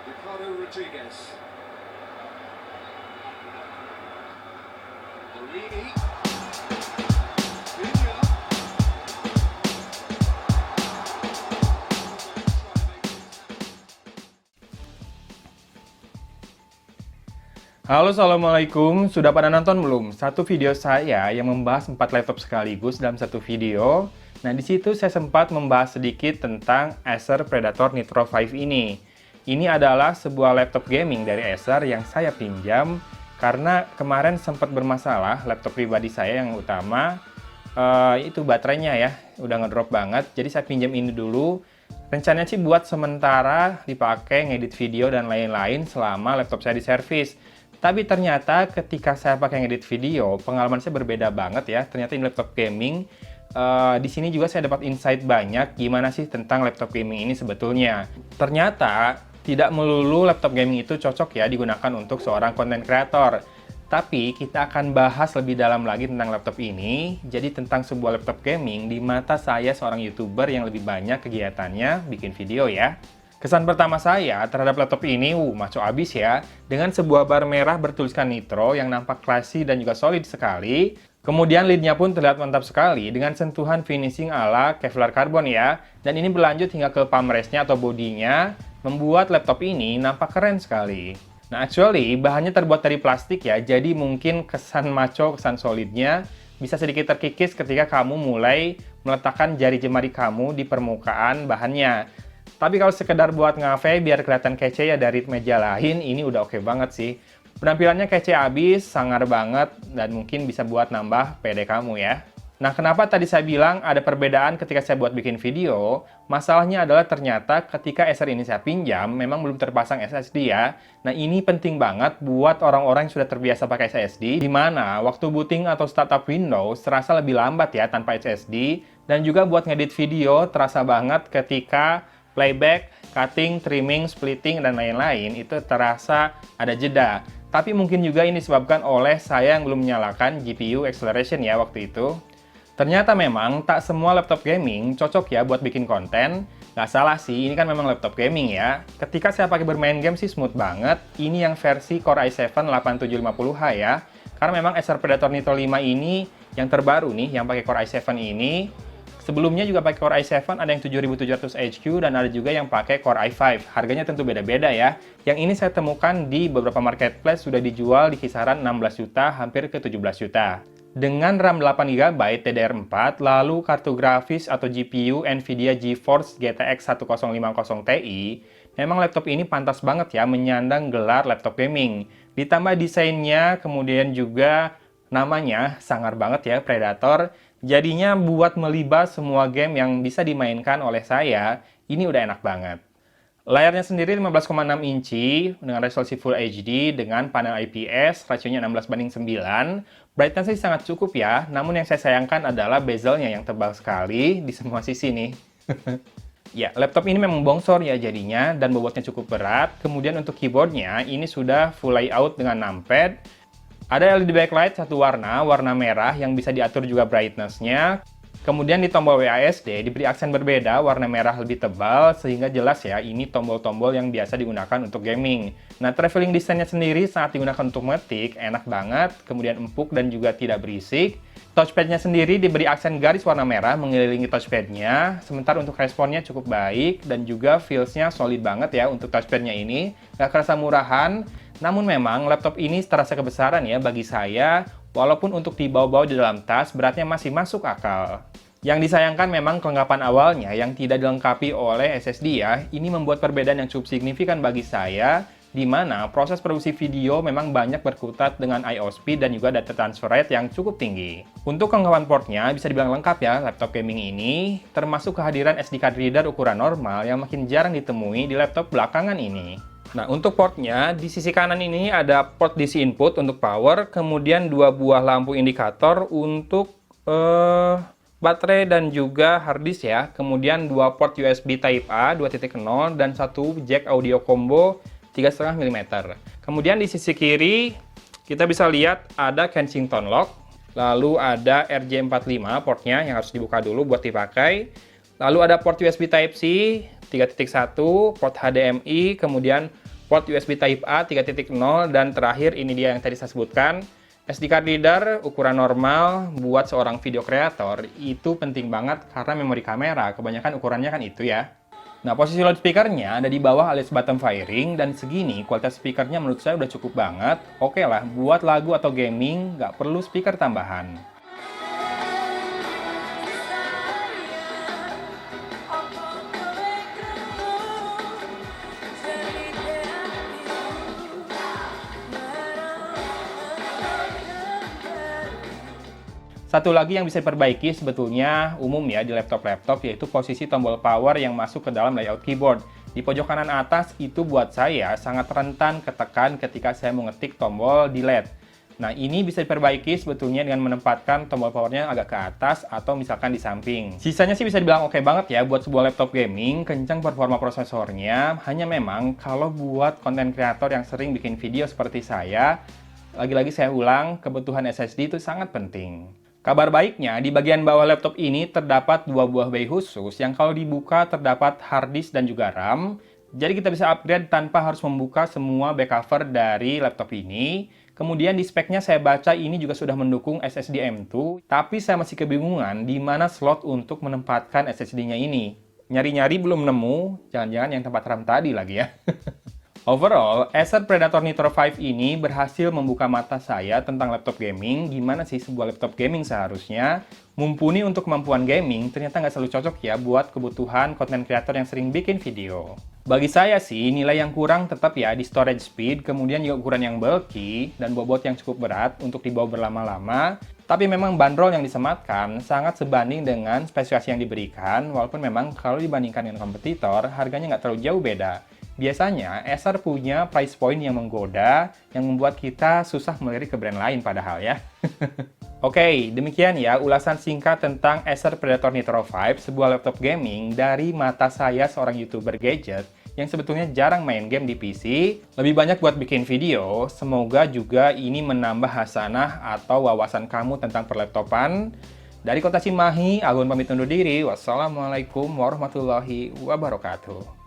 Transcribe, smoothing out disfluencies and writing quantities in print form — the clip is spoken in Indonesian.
Ricardo Rodriguez. Origi. Cunha. Halo, assalamualaikum. Sudah pada nonton belum? Satu video saya yang membahas 4 laptop sekaligus dalam satu video. Nah, di situ saya sempat membahas sedikit tentang Acer Predator Nitro 5 ini. Ini adalah sebuah laptop gaming dari Acer yang saya pinjam karena kemarin sempat bermasalah laptop pribadi saya yang utama. Itu baterainya ya, udah ngedrop banget. Jadi saya pinjam ini dulu. Rencananya sih buat sementara dipakai ngedit video dan lain-lain selama laptop saya diservis. Tapi ternyata ketika saya pakai ngedit video, pengalaman saya berbeda banget ya. Ternyata ini laptop gaming. Di sini juga saya dapat insight banyak gimana sih tentang laptop gaming ini sebetulnya. Ternyata tidak melulu laptop gaming itu cocok ya digunakan untuk seorang content creator. Tapi kita akan bahas lebih dalam lagi tentang laptop ini. Jadi tentang sebuah laptop gaming di mata saya seorang YouTuber yang lebih banyak kegiatannya bikin video ya. Kesan pertama saya terhadap laptop ini, maco abis ya. Dengan sebuah bar merah bertuliskan Nitro yang nampak classy dan juga solid sekali. Kemudian lidnya pun terlihat mantap sekali dengan sentuhan finishing ala Kevlar Carbon ya. Dan ini berlanjut hingga ke palm rest-nya atau bodinya, membuat laptop ini nampak keren sekali. Nah, actually bahannya terbuat dari plastik ya, jadi mungkin kesan maco, kesan solidnya bisa sedikit terkikis ketika kamu mulai meletakkan jari jemari kamu di permukaan bahannya. Tapi kalau sekedar buat ngafe biar kelihatan kece ya dari meja lain, ini udah oke banget sih. Penampilannya kece abis, sangar banget, dan mungkin bisa buat nambah PD kamu ya. Nah, kenapa tadi saya bilang ada perbedaan ketika saya buat bikin video? Masalahnya adalah ternyata ketika Acer ini saya pinjam, memang belum terpasang SSD ya. Nah, ini penting banget buat orang-orang yang sudah terbiasa pakai SSD, di mana waktu booting atau startup Windows terasa lebih lambat ya tanpa SSD, dan juga buat ngedit video terasa banget ketika playback, cutting, trimming, splitting, dan lain-lain itu terasa ada jeda. Tapi mungkin juga ini disebabkan oleh saya yang belum menyalakan GPU acceleration ya waktu itu. Ternyata memang tak semua laptop gaming cocok ya buat bikin konten. Nggak salah sih, ini kan memang laptop gaming ya. Ketika saya pakai bermain game sih smooth banget. Ini yang versi Core i7 8750H ya. Karena memang Acer Predator Nitro 5 ini yang terbaru nih, yang pakai Core i7 ini. Sebelumnya juga pakai Core i7 ada yang 7700 HQ dan ada juga yang pakai Core i5. Harganya tentu beda-beda ya. Yang ini saya temukan di beberapa marketplace sudah dijual di kisaran 16 juta hampir ke 17 juta. Dengan RAM 8GB DDR4, lalu kartu grafis atau GPU Nvidia GeForce GTX 1050 Ti, memang laptop ini pantas banget ya menyandang gelar laptop gaming. Ditambah desainnya, kemudian juga namanya sangar banget ya, Predator. Jadinya buat melibas semua game yang bisa dimainkan oleh saya, ini udah enak banget. Layarnya sendiri 15,6 inci dengan resolusi Full HD dengan panel IPS, rasionya 16:9. Brightness sih sangat cukup ya, namun yang saya sayangkan adalah bezelnya yang tebal sekali di semua sisi nih. Ya, laptop ini memang bongsor ya jadinya dan bobotnya cukup berat. Kemudian untuk keyboardnya ini sudah full layout dengan numpad. Ada LED backlight satu warna, warna merah yang bisa diatur juga brightness-nya. Kemudian di tombol WASD diberi aksen berbeda, warna merah lebih tebal, sehingga jelas ya ini tombol-tombol yang biasa digunakan untuk gaming. Nah, traveling distance-nya sendiri saat digunakan untuk ngetik, enak banget, kemudian empuk dan juga tidak berisik. Touchpad-nya sendiri diberi aksen garis warna merah mengelilingi touchpad-nya, sementara untuk responnya cukup baik, dan juga feels-nya solid banget ya untuk touchpad-nya ini. Nggak kerasa murahan, namun memang laptop ini terasa kebesaran ya bagi saya, walaupun untuk dibawa-bawa di dalam tas beratnya masih masuk akal. Yang disayangkan memang kelengkapan awalnya yang tidak dilengkapi oleh SSD ya, ini membuat perbedaan yang cukup signifikan bagi saya, di mana proses produksi video memang banyak berkutat dengan I/O speed dan juga data transfer rate yang cukup tinggi. Untuk kelengkapan portnya bisa dibilang lengkap ya laptop gaming ini, termasuk kehadiran SD card reader ukuran normal yang makin jarang ditemui di laptop belakangan ini. Nah, untuk portnya, di sisi kanan ini ada port DC input untuk power, kemudian dua buah lampu indikator untuk baterai dan juga hard disk ya. Kemudian dua port USB Type A 2.0 dan satu jack audio combo 3,5 mm. Kemudian di sisi kiri, kita bisa lihat ada Kensington lock, lalu ada RJ45 portnya yang harus dibuka dulu buat dipakai. Lalu ada port USB Type-C 3.1, port HDMI, kemudian port USB Type A 3.0, dan terakhir ini dia yang tadi saya sebutkan, SD card reader ukuran normal buat seorang video creator itu penting banget karena memori kamera kebanyakan ukurannya kan itu ya. Nah, posisi loudspeakernya ada di bawah alias bottom firing, dan segini kualitas speakernya menurut saya udah cukup banget. Oke lah, buat lagu atau gaming nggak perlu speaker tambahan. Satu lagi yang bisa diperbaiki sebetulnya umum ya di laptop-laptop, yaitu posisi tombol power yang masuk ke dalam layout keyboard. Di pojok kanan atas itu buat saya sangat rentan ketekan ketika saya mau ngetik tombol delete. Nah, ini bisa diperbaiki sebetulnya dengan menempatkan tombol powernya agak ke atas atau misalkan di samping. Sisanya sih bisa dibilang oke banget ya buat sebuah laptop gaming, kencang performa prosesornya. Hanya memang kalau buat konten kreator yang sering bikin video seperti saya, lagi-lagi saya ulang, kebutuhan SSD itu sangat penting. Kabar baiknya, di bagian bawah laptop ini terdapat dua buah bay khusus yang kalau dibuka terdapat hard disk dan juga RAM. Jadi kita bisa upgrade tanpa harus membuka semua back cover dari laptop ini. Kemudian di speknya saya baca ini juga sudah mendukung SSD M2, tapi saya masih kebingungan di mana slot untuk menempatkan SSD-nya ini. Nyari-nyari belum nemu, jangan-jangan yang tempat RAM tadi lagi ya. Overall, Acer Predator Nitro 5 ini berhasil membuka mata saya tentang laptop gaming. Gimana sih sebuah laptop gaming seharusnya? Mumpuni untuk kemampuan gaming, ternyata nggak selalu cocok ya buat kebutuhan konten kreator yang sering bikin video. Bagi saya sih, nilai yang kurang tetap ya di storage speed, kemudian juga ukuran yang bulky, dan bobot yang cukup berat untuk dibawa berlama-lama. Tapi memang bandrol yang disematkan sangat sebanding dengan spesifikasi yang diberikan, walaupun memang kalau dibandingkan dengan kompetitor, harganya nggak terlalu jauh beda. Biasanya, Acer punya price point yang menggoda, yang membuat kita susah melirik ke brand lain padahal ya. Oke, demikian ya ulasan singkat tentang Acer Predator Nitro 5, sebuah laptop gaming dari mata saya seorang YouTuber gadget yang sebetulnya jarang main game di PC, lebih banyak buat bikin video. Semoga juga ini menambah hasanah atau wawasan kamu tentang perlaptopan. Dari Kota Cimahi, Agun pamit undur diri. Wassalamualaikum warahmatullahi wabarakatuh.